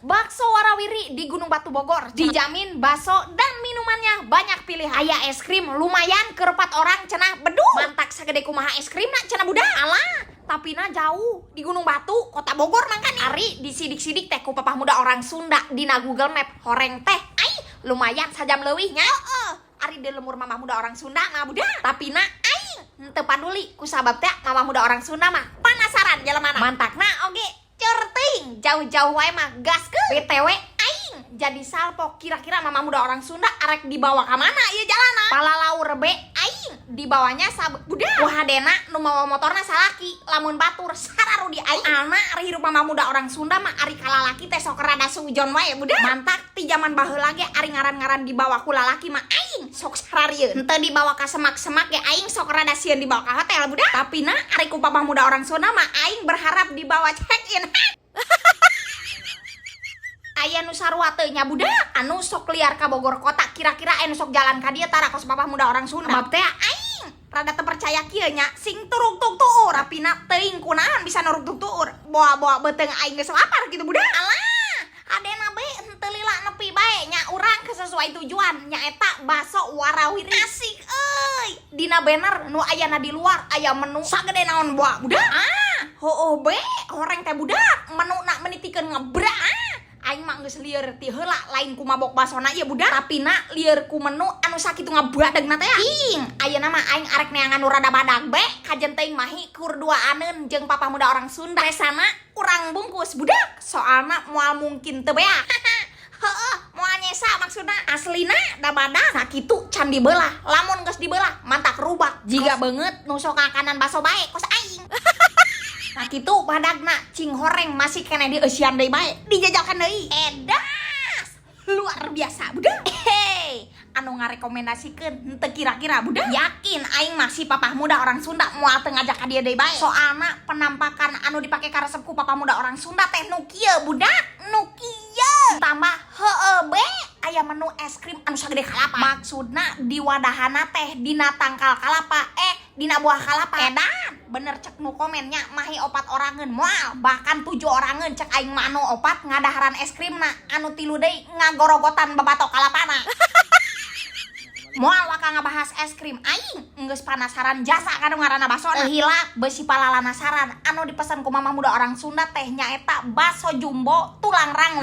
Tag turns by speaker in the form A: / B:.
A: bakso warawiri di Gunung Batu Bogor. Dijamin bakso dan minumannya banyak pilihan. Aya es krim lumayan ke 4 orang cenah bedu. Mantak sagede kumaha es krim na cenah budak. Alah, tapi na jauh di Gunung Batu, kota Bogor mangkani. Ari disidik-sidik teh ku papah muda orang Sunda dina Google Map horeng teh. Ai, lumayan sajam leuwihnya. Ari di lemur mamah muda orang Sunda mah budak. Tapi na aing teu paduli ku sabab teh mamah muda orang Sunda mah penasaran jalemana. Mantakna oge certing jauh-jauh wae mah gaskeun. BTW aing jadi salpok kira-kira mamah muda orang Sunda arek dibawa ka mana ieu jalana? Palalaur be aing dibawanya budak. Wahadena nu mawa motorna salaki, lamun batur sararu di aing. Anak ari hirup mamah muda orang Sunda mah ari kalalaki teh sok rada sujon wae budak. Mantak ti zaman baheula ge ari ngaran-ngaran dibawa ku lalaki mah aing sok sararieun. Henteu dibawa ka semak-semak ge aing sok rada sieun dibawa ka hotel budak. Tapi na ari ku mamah muda orang Sunda mah aing berharap dibawa check in. Aya nu sarua teu nya budak anu sok liar ka Bogor kota, kira-kira anu sok jalan ka dieu tara kos papah muda orang Sunda. Bab teh aing rada teu percaya kieu nya sing turug tuk tuur rapina teuing kunaon bisa nurug tuk tuur. Boa-boa beuteung aing geus lapar kitu budak. Alah, adena be henteu lila nepi bae nya urang ke sesuai tujuan nya eta bakso warawiri. Asik euy. Dina banner nu ayana di luar aya menu sagede naon boa budak. Heueuh be horeng teh budak menu na menitikeun ngebrak. Aing mah geus lieur ti heula lain ku mabok basona ieu budak, tapi na lieur ku menu anu sakitu ngabradegna teh. Ing, ayeuna mah aing arek neangan nu rada badag be, kajen teuing mahi kur duaaneun jeung papah muda orang Sunda. Resana urang bungkus budak, soalna moal mungkin teu bea. Heueuh, moal nyesa maksudna. Aslina da badag sakitu can dibelah. Lamun geus dibelah mantak rubak. Jiga beungeut nu sok ngakanan baso bae kos aing. Nah kitu badagna cing horeng masih kena dieusian deui bae, dijajalkan deui. Edas. Luar biasa budak. Hei, anu ngarekomendasikeun henteu kira-kira budak. Yakin aing masih papah muda orang Sunda moal teu ngajak ka dieu deui bae. Soalna penampakan anu dipake ka resep ku papah muda orang Sunda teh nu kieu budak, nu kieu. Tambah heueuh be aya menu es krim anu sagede kalapa. Maksudna di wadahana teh dina tangkal kalapa, dina buah kalapa. Edan, bener cek nu komennya mahi 4 orangeun moal bahkan 7 orangeun cek aing mah anu 4 ngadaharan es krimna anu 3 deui ngagorogotan babatok kalapana. Moal waka ngabahas es krim aing geus panasaran jasa kanu ngaranna basona. Heula beusi palalana saran anu dipesan ku mamah muda orang Sunda teh nyaeta bakso jumbo tulang rangu.